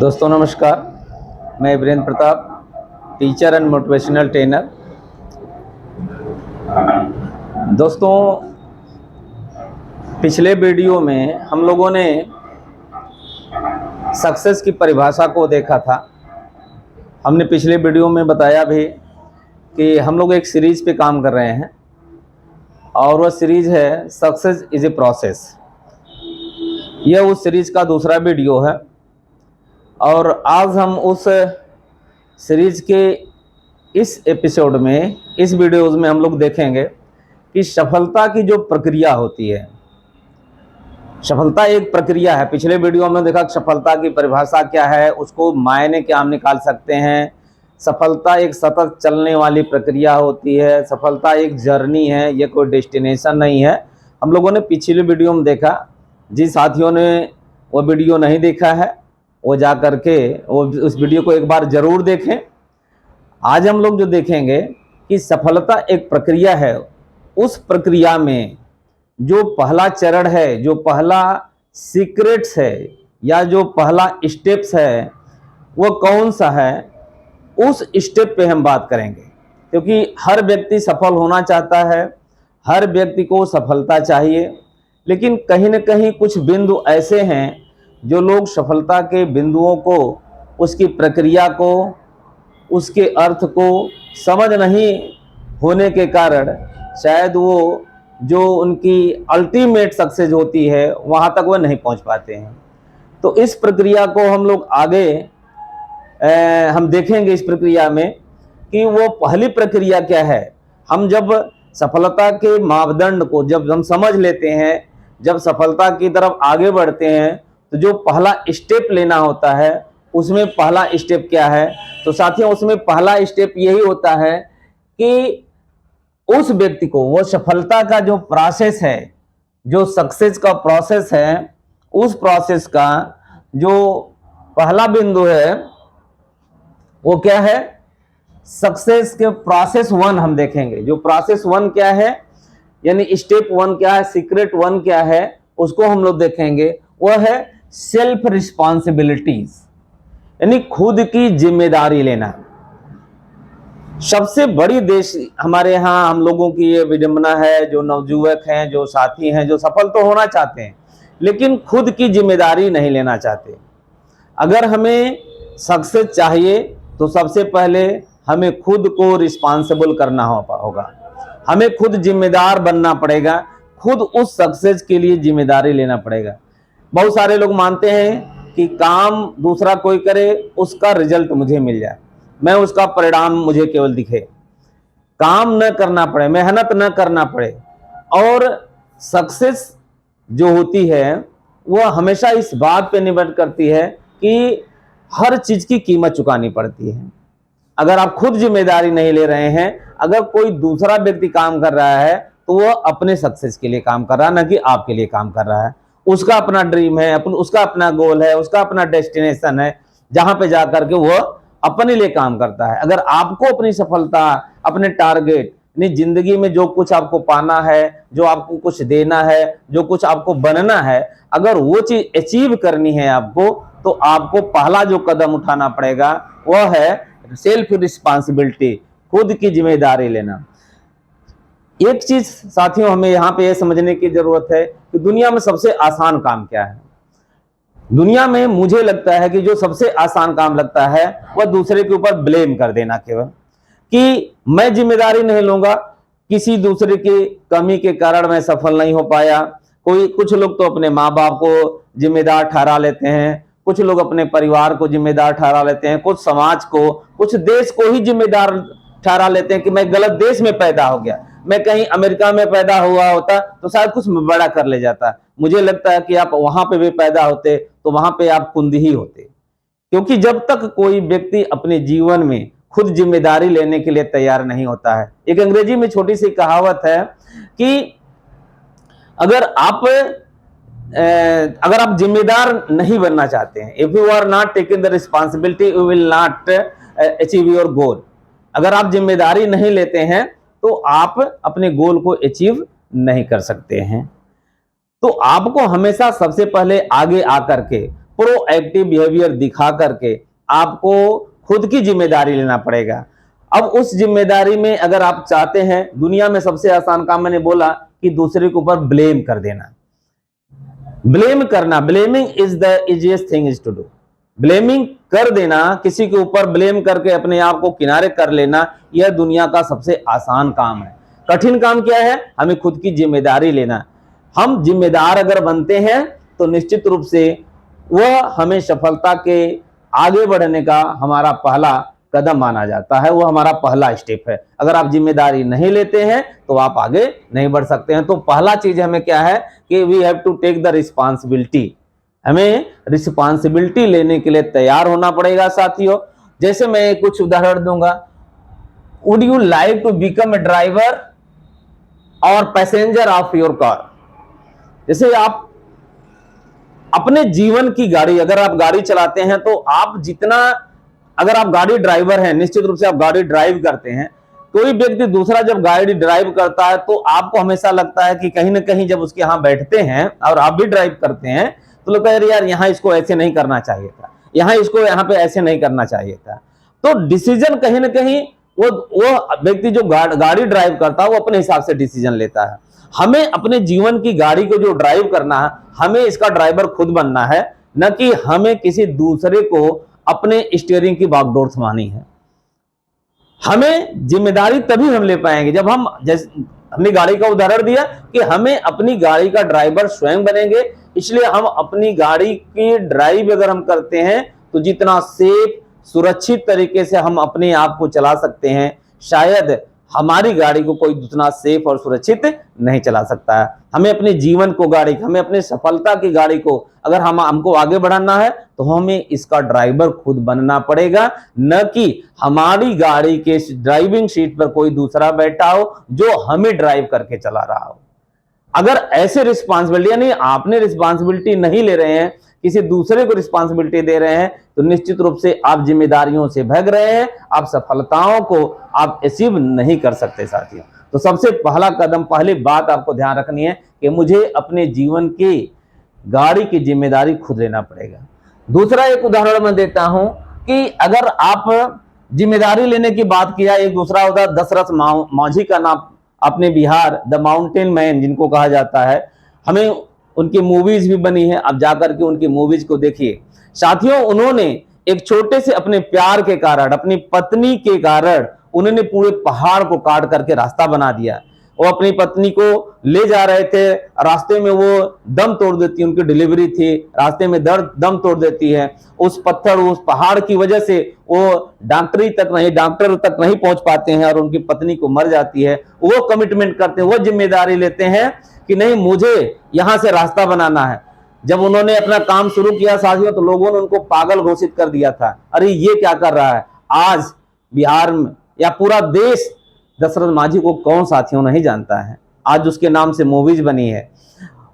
दोस्तों नमस्कार, मैं Virendra Pratap, teacher and motivational trainer. दोस्तों, पिछले वीडियो में हम लोगों ने सक्सेस की परिभाषा को देखा था। हमने पिछले वीडियो में बताया भी कि हम लोग एक सीरीज पे काम कर रहे हैं और वह सीरीज है सक्सेस इज ए प्रोसेस। यह उस सीरीज का दूसरा वीडियो है और आज हम उस सीरीज के इस एपिसोड में, इस वीडियोज़ में हम लोग देखेंगे कि सफलता की जो प्रक्रिया होती है, सफलता एक प्रक्रिया है। पिछले वीडियो में देखा सफलता की परिभाषा क्या है, उसको मायने क्या हम निकाल सकते हैं। सफलता एक सतत चलने वाली प्रक्रिया होती है, सफलता एक जर्नी है, ये कोई डेस्टिनेशन नहीं है। हम लोगों ने पिछले वीडियो में देखा। जिन साथियों ने वो वीडियो नहीं देखा है वो जा करके वो उस वीडियो को एक बार ज़रूर देखें। आज हम लोग जो देखेंगे कि सफलता एक प्रक्रिया है। उस प्रक्रिया में जो पहला चरण है, जो पहला सीक्रेट्स है या जो पहला स्टेप्स है, वो कौन सा है, उस स्टेप पे हम बात करेंगे। क्योंकि हर व्यक्ति सफल होना चाहता है, हर व्यक्ति को सफलता चाहिए, लेकिन कहीं न कहीं कुछ बिंदु ऐसे हैं जो लोग सफलता के बिंदुओं को, उसकी प्रक्रिया को, उसके अर्थ को समझ नहीं होने के कारण शायद वो जो उनकी अल्टीमेट सक्सेस होती है वहाँ तक वो नहीं पहुँच पाते हैं। तो इस प्रक्रिया को हम लोग आगे हम देखेंगे इस प्रक्रिया में कि वो पहली प्रक्रिया क्या है। हम जब सफलता के मापदंड को जब हम समझ लेते हैं, जब सफलता की तरफ आगे बढ़ते हैं, तो जो पहला स्टेप लेना होता है उसमें पहला स्टेप क्या है। तो साथियों, उसमें पहला स्टेप यही होता है कि उस व्यक्ति को वो सफलता का जो प्रोसेस है, जो सक्सेस का प्रोसेस है, उस प्रोसेस का जो पहला बिंदु है वो क्या है। सक्सेस के प्रोसेस 1 हम देखेंगे। जो प्रोसेस 1 क्या है, यानी स्टेप 1 क्या है, सीक्रेट 1 क्या है, उसको हम लोग देखेंगे। वह है सेल्फ रिस्पॉन्सिबिलिटीज, यानी खुद की जिम्मेदारी लेना। सबसे बड़ी देश हमारे यहाँ हम लोगों की ये विडंबना है, जो नवयुवक हैं, जो साथी हैं, जो सफल तो होना चाहते हैं लेकिन खुद की जिम्मेदारी नहीं लेना चाहते। अगर हमें सक्सेस चाहिए तो सबसे पहले हमें खुद को रिस्पॉन्सिबल करना होगा, हमें खुद जिम्मेदार बनना पड़ेगा, खुद उस सक्सेस के लिए जिम्मेदारी लेना पड़ेगा। बहुत सारे लोग मानते हैं कि काम दूसरा कोई करे, उसका रिजल्ट मुझे मिल जाए, मैं उसका परिणाम मुझे केवल दिखे, काम न करना पड़े, मेहनत न करना पड़े। और सक्सेस जो होती है वह हमेशा इस बात पे निर्भर करती है कि हर चीज की कीमत चुकानी पड़ती है। अगर आप खुद जिम्मेदारी नहीं ले रहे हैं, अगर कोई दूसरा व्यक्ति काम कर रहा है तो वह अपने सक्सेस के लिए काम कर रहा है, न कि आपके लिए काम कर रहा है। उसका अपना ड्रीम है, उसका अपना गोल है, उसका अपना डेस्टिनेशन है, जहां पे जाकर के वह अपने लिए काम करता है। अगर आपको अपनी सफलता, अपने टारगेट, यानी जिंदगी में जो कुछ आपको पाना है, जो आपको कुछ देना है, जो कुछ आपको बनना है, अगर वो चीज अचीव करनी है आपको, तो आपको पहला जो कदम उठाना पड़ेगा वह है सेल्फ रिस्पॉन्सिबिलिटी, खुद की जिम्मेदारी लेना। एक चीज साथियों हमें यहाँ पे यह समझने की जरूरत है कि दुनिया में सबसे आसान काम क्या है। दुनिया में मुझे लगता है कि जो सबसे आसान काम लगता है वह दूसरे के ऊपर ब्लेम कर देना, केवल कि मैं जिम्मेदारी नहीं लूंगा, किसी दूसरे की कमी के कारण मैं सफल नहीं हो पाया। कुछ लोग तो अपने माँ बाप को जिम्मेदार ठहरा लेते हैं, कुछ लोग अपने परिवार को जिम्मेदार ठहरा लेते हैं, कुछ समाज को, कुछ देश को ही जिम्मेदार ठहरा लेते हैं कि मैं गलत देश में पैदा हो गया, मैं कहीं अमेरिका में पैदा हुआ होता तो शायद कुछ बड़ा कर ले जाता। मुझे लगता है कि आप वहां पे भी पैदा होते तो वहां पे आप कुंद ही होते। क्योंकि जब तक कोई व्यक्ति अपने जीवन में खुद जिम्मेदारी लेने के लिए तैयार नहीं होता है, एक अंग्रेजी में छोटी सी कहावत है कि अगर आप जिम्मेदार नहीं बनना चाहते हैं, if you are not taking the responsibility you will not achieve your goal. अगर आप जिम्मेदारी नहीं लेते हैं तो आप अपने गोल को अचीव नहीं कर सकते हैं। तो आपको हमेशा सबसे पहले आगे आकर के प्रोएक्टिव बिहेवियर दिखा करके आपको खुद की जिम्मेदारी लेना पड़ेगा। अब उस जिम्मेदारी में अगर आप चाहते हैं, दुनिया में सबसे आसान काम मैंने बोला कि दूसरे के ऊपर ब्लेम कर देना, ब्लेम करना, blaming is the easiest thing is to do. Blaming कर देना, किसी के ऊपर ब्लेम करके अपने आप को किनारे कर लेना, यह दुनिया का सबसे आसान काम है। कठिन काम क्या है? हमें खुद की जिम्मेदारी लेना। हम जिम्मेदार अगर बनते हैं तो निश्चित रूप से वह हमें सफलता के आगे बढ़ने का हमारा पहला कदम माना जाता है, वो हमारा पहला स्टेप है। अगर आप जिम्मेदारी नहीं लेते हैं तो आप आगे नहीं बढ़ सकते हैं। तो पहला चीज हमें क्या है कि we have to take the responsibility. हमें रिस्पॉन्सिबिलिटी लेने के लिए तैयार होना पड़ेगा साथियों। जैसे मैं कुछ उदाहरण दूंगा। Would you like to become a driver और पैसेंजर ऑफ योर कार? जैसे आप अपने जीवन की गाड़ी, अगर आप गाड़ी चलाते हैं तो आप जितना, अगर आप गाड़ी ड्राइवर हैं, निश्चित रूप से आप गाड़ी ड्राइव करते हैं, कोई व्यक्ति दूसरा जब गाड़ी ड्राइव करता है तो आपको हमेशा लगता है कि कहीं ना कहीं जब उसके यहां बैठते हैं और आप भी ड्राइव करते हैं तो लगता है यार यहाँ इसको ऐसे नहीं करना चाहिए था, यहाँ इसको यहाँ पे ऐसे नहीं करना चाहिए था। तो डिसीजन कहीं ना कहीं वो व्यक्ति जो गाड़ी ड्राइव करता है वो अपने हिसाब से डिसीजन लेता है। हमें अपने जीवन की गाड़ी को जो ड्राइव करना है, हमें इसका ड्राइवर खुद बनना है, न कि हमें किसी दूसरे को अपने स्टीयरिंग की बागडोर थमानी है। हमें जिम्मेदारी तभी हम ले पाएंगे जब हम, जैसे हमने गाड़ी का उदाहरण दिया कि हमें अपनी गाड़ी का ड्राइवर स्वयं बनेंगे। इसलिए हम अपनी गाड़ी की ड्राइव अगर हम करते हैं तो जितना सेफ सुरक्षित तरीके से हम अपने आप को चला सकते हैं, शायद हमारी गाड़ी को कोई उतना सेफ और सुरक्षित नहीं चला सकता है। हमें अपने जीवन को, गाड़ी, हमें अपने सफलता की गाड़ी को अगर हमको आगे बढ़ाना है तो हमें इसका ड्राइवर खुद बनना पड़ेगा, न कि हमारी गाड़ी के ड्राइविंग सीट पर कोई दूसरा बैठा हो जो हमें ड्राइव करके चला रहा हो। अगर ऐसे रिस्पॉन्सिबिलिटी, यानी आपने रिस्पॉन्सिबिलिटी नहीं ले रहे हैं, किसी दूसरे को रिस्पॉन्सिबिलिटी दे रहे हैं, तो निश्चित रूप से आप जिम्मेदारियों से भाग रहे हैं, आप सफलताओं को आप अचीव नहीं कर सकते साथियों। तो सबसे पहला कदम, पहली बात आपको ध्यान रखनी है कि मुझे अपने जीवन की गाड़ी की जिम्मेदारी खुद लेना पड़ेगा। दूसरा एक उदाहरण मैं देता हूं कि अगर आप जिम्मेदारी लेने की बात किया, एक दूसरा उदाहरण दशरथ मांझी का नाम, अपने बिहार, द माउंटेन मैन जिनको कहा जाता है, हमें उनकी मूवीज भी बनी है, आप जाकर के उनकी मूवीज को देखिए साथियों। उन्होंने एक छोटे से अपने प्यार के कारण, अपनी पत्नी के कारण, उन्होंने पूरे पहाड़ को काट करके रास्ता बना दिया। वो अपनी पत्नी को ले जा रहे थे, रास्ते में वो दम तोड़ देती है, उनकी डिलीवरी थी, रास्ते में दम तोड़ देती है। उस पत्थर, उस पहाड़ की वजह से वो डॉक्टर तक नहीं पहुंच पाते हैं और उनकी पत्नी को मर जाती है। वो कमिटमेंट करते हैं, वो जिम्मेदारी लेते हैं कि नहीं, मुझे यहां से रास्ता बनाना है। जब उन्होंने अपना काम शुरू किया साथियों तो लोगों ने उनको पागल घोषित कर दिया था, अरे ये क्या कर रहा है। आज बिहार में या पूरा देश दशरथ मांझी को कौन साथियों नहीं जानता है। आज उसके नाम से मूवीज बनी है,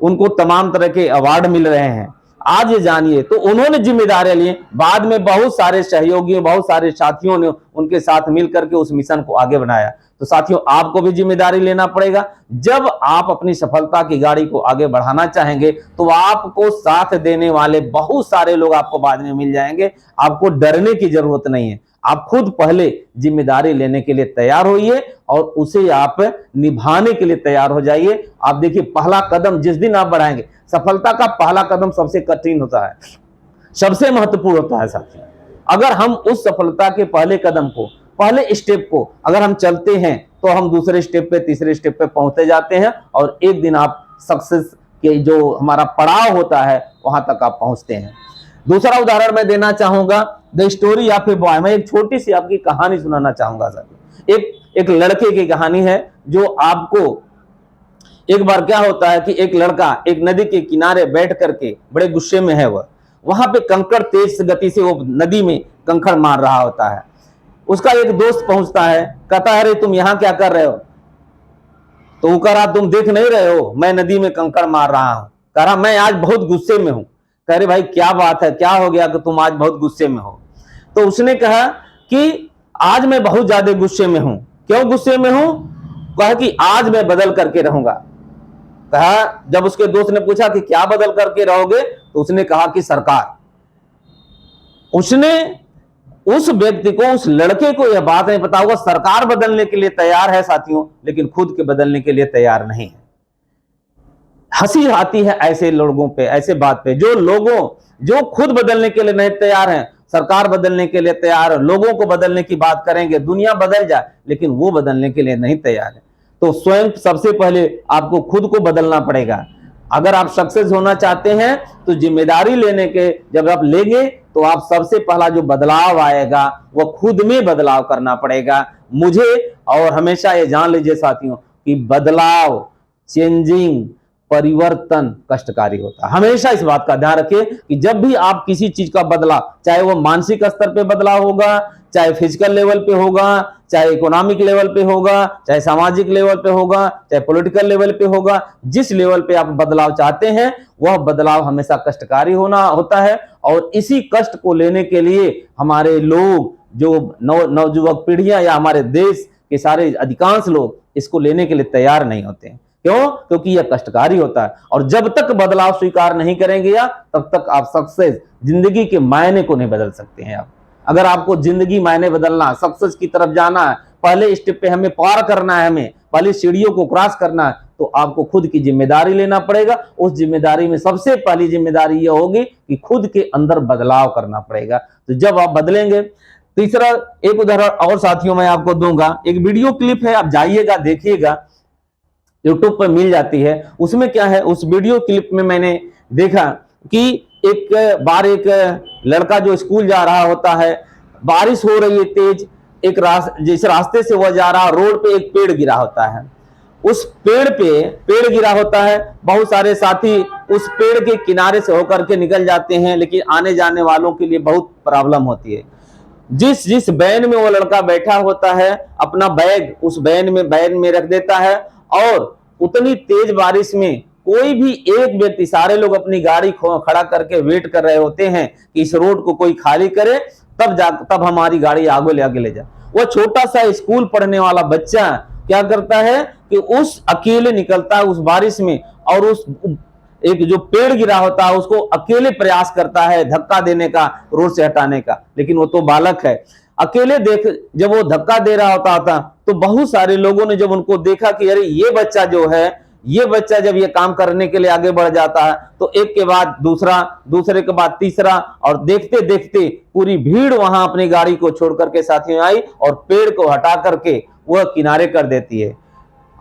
उनको तमाम तरह के अवार्ड मिल रहे हैं। आज ये जानिए, तो उन्होंने जिम्मेदारियां ली, बाद में बहुत सारे सहयोगियों, बहुत सारे साथियों ने उनके साथ मिलकर के उस मिशन को आगे बढ़ाया। तो साथियों, आपको भी जिम्मेदारी लेना पड़ेगा। जब आप अपनी सफलता की गाड़ी को आगे बढ़ाना चाहेंगे तो आपको साथ देने वाले बहुत सारे लोग आपको बाद में मिल जाएंगे। आपको डरने की जरूरत नहीं है, आप खुद पहले जिम्मेदारी लेने के लिए तैयार होइए और उसे आप निभाने के लिए तैयार हो जाइए। आप देखिए, पहला कदम जिस दिन आप बढ़ाएंगे, सफलता का पहला कदम सबसे कठिन होता है, सबसे महत्वपूर्ण होता है साथियों। अगर हम उस सफलता के पहले कदम को, पहले स्टेप को अगर हम चलते हैं तो हम दूसरे स्टेप पे, तीसरे स्टेप पे पहुंचते जाते हैं और एक दिन आप सक्सेस के जो हमारा पड़ाव होता है वहां तक आप पहुंचते हैं। दूसरा उदाहरण मैं देना चाहूंगा, the story of a boy. मैं एक छोटी सी आपकी कहानी सुनाना चाहूंगा साथियों। एक लड़के की कहानी है जो आपको, एक बार क्या होता है कि एक लड़का एक नदी के किनारे बैठ करके बड़े गुस्से में है, वहां पे कंकड़ तेज गति से वो नदी में कंकड़ मार रहा होता है। उसका एक दोस्त पहुंचता है, कहता है अरे तुम यहां क्या कर रहे हो। तो वो कह रहा तुम देख नहीं रहे हो मैं नदी में कंकड़ मार रहा हूं। कह रहा मैं आज बहुत गुस्से में हूं। कह रहे भाई क्या बात है, क्या हो गया कि तुम आज बहुत गुस्से में हो। तो उसने कहा कि आज मैं बहुत ज्यादा गुस्से में हूं। क्यों गुस्से में हूं? कहा कि आज मैं बदल करके रहूंगा। कहा, जब उसके दोस्त ने पूछा कि क्या बदल करके रहोगे, तो उसने कहा कि सरकार, उसने उस व्यक्ति को, उस लड़के को यह बात नहीं पता होगा सरकार बदलने के लिए तैयार है साथियों, लेकिन खुद के बदलने के लिए तैयार नहीं है। हंसी आती है ऐसे लोगों पे, ऐसे बात पे, जो खुद बदलने के लिए नहीं तैयार हैं, सरकार बदलने के लिए तैयार है, लोगों को बदलने की बात करेंगे, दुनिया बदल जाए, लेकिन वो बदलने के लिए नहीं तैयार है। तो स्वयं सबसे पहले आपको खुद को बदलना पड़ेगा। अगर आप सक्सेस होना चाहते हैं तो जिम्मेदारी लेने के जब आप लेंगे तो आप सबसे पहला जो बदलाव आएगा वह खुद में बदलाव करना पड़ेगा मुझे। और हमेशा ये जान लीजिए साथियों कि बदलाव, चेंजिंग, परिवर्तन कष्टकारी होता है। हमेशा इस बात का ध्यान रखिए कि जब भी आप किसी चीज का बदलाव, चाहे वो मानसिक स्तर पे बदलाव होगा, चाहे फिजिकल लेवल पे होगा, चाहे इकोनॉमिक लेवल पे होगा, चाहे सामाजिक लेवल पे होगा, चाहे पॉलिटिकल लेवल पे होगा, जिस लेवल पे आप बदलाव चाहते हैं वह बदलाव हमेशा कष्टकारी होता है। और इसी कष्ट को लेने के लिए हमारे लोग, जो नवयुवक पीढ़ियां या हमारे देश के सारे अधिकांश लोग इसको लेने के लिए तैयार नहीं होते हैं। क्यों? क्योंकि यह कष्टकारी होता है। और जब तक बदलाव स्वीकार नहीं करेंगे या तब तक आप सक्सेस, जिंदगी के मायने को नहीं बदल सकते हैं। आप अगर आपको जिंदगी मायने बदलना, सक्सेस की तरफ जाना है, पहले स्टेप पे हमें पार करना है, हमें पहले सीढ़ियों को क्रॉस करना है, तो आपको खुद की जिम्मेदारी लेना पड़ेगा। उस जिम्मेदारी में सबसे पहली जिम्मेदारी यह होगी कि खुद के अंदर बदलाव करना पड़ेगा। तो जब आप बदलेंगे, तीसरा एक उदाहरण और साथियों मैं आपको दूंगा। एक वीडियो क्लिप है, आप जाइएगा देखिएगा, यूट्यूब पर मिल जाती है। उसमें क्या है, उस वीडियो क्लिप में मैंने देखा कि एक बार एक लड़का जो स्कूल जा रहा होता है, बारिश हो रही है तेज, जिस रास्ते से वह जा रहा, रोड पे एक पेड़ गिरा होता है। उस पेड़ गिरा होता है, बहुत सारे साथी उस पेड़ के किनारे से होकर के निकल जाते हैं, लेकिन आने जाने वालों के लिए बहुत प्रॉब्लम होती है। जिस वैन में वो लड़का बैठा होता है, अपना बैग उस वैन में रख देता है, और उतनी तेज बारिश में कोई भी एक व्यक्ति, सारे लोग अपनी गाड़ी खड़ा करके वेट कर रहे होते हैं कि इस रोड को कोई खाली करे, तब हमारी गाड़ी आगे ले जाए। वो छोटा सा स्कूल पढ़ने वाला बच्चा क्या करता है कि उस अकेले निकलता है उस बारिश में, और उस एक जो पेड़ गिरा होता है उसको अकेले प्रयास करता है धक्का देने का, रोड से हटाने का। लेकिन वो तो बालक है, अकेले जब वो धक्का दे रहा होता तो बहुत सारे लोगों ने जब उनको देखा कि अरे ये बच्चा जो है, ये बच्चा जब ये काम करने के लिए आगे बढ़ जाता है तो एक के बाद दूसरा, दूसरे के बाद तीसरा, और देखते देखते पूरी भीड़ वहां अपनी गाड़ी को छोड़ करके साथियों आई और पेड़ को हटा करके वह किनारे कर देती है।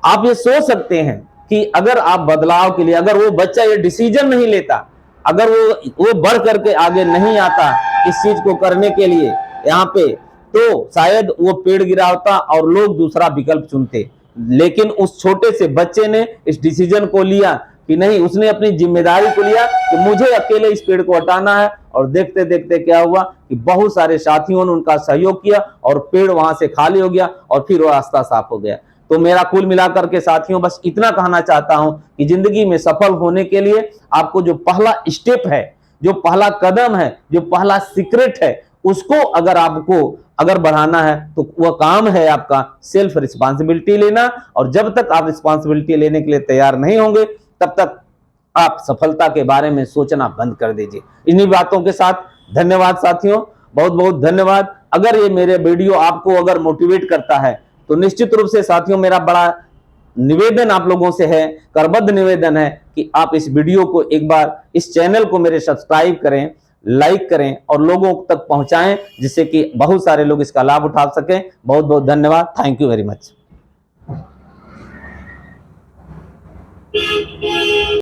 आप ये सोच सकते हैं कि अगर आप बदलाव के लिए, अगर वो बच्चा ये डिसीजन नहीं लेता, अगर वो बढ़ करके आगे नहीं आता इस चीज को करने के लिए यहाँ पे, तो शायद वो पेड़ गिरा होता और लोग दूसरा विकल्प चुनते। लेकिन उस छोटे से बच्चे ने इस डिसीजन को लिया कि नहीं, उसने अपनी जिम्मेदारी को लिया कि मुझे अकेले इस पेड़ को हटाना है। और देखते देखते क्या हुआ कि बहुत सारे साथियों ने उनका सहयोग किया और पेड़ वहां से खाली हो गया और फिर वो रास्ता साफ हो गया। तो मेरा कुल मिलाकर के साथियों बस इतना कहना चाहता हूं कि जिंदगी में सफल होने के लिए आपको जो पहला स्टेप है, जो पहला कदम है, जो पहला सीक्रेट है, उसको अगर बढ़ाना है तो वह काम है आपका सेल्फ रिस्पांसिबिलिटी लेना। और जब तक आप रिस्पांसिबिलिटी लेने के लिए तैयार नहीं होंगे तब तक आप सफलता के बारे में सोचना बंद कर दीजिए। इन्हीं बातों के साथ धन्यवाद साथियों, बहुत बहुत धन्यवाद। अगर ये मेरे वीडियो आपको अगर मोटिवेट करता है तो निश्चित रूप से साथियों मेरा बड़ा निवेदन आप लोगों से है, करबद्ध निवेदन है कि आप इस वीडियो को एक बार, इस चैनल को मेरे सब्सक्राइब करें, लाइक करें और लोगों तक पहुंचाएं, जिससे कि बहुत सारे लोग इसका लाभ उठा सकें। बहुत बहुत धन्यवाद। Thank you very much.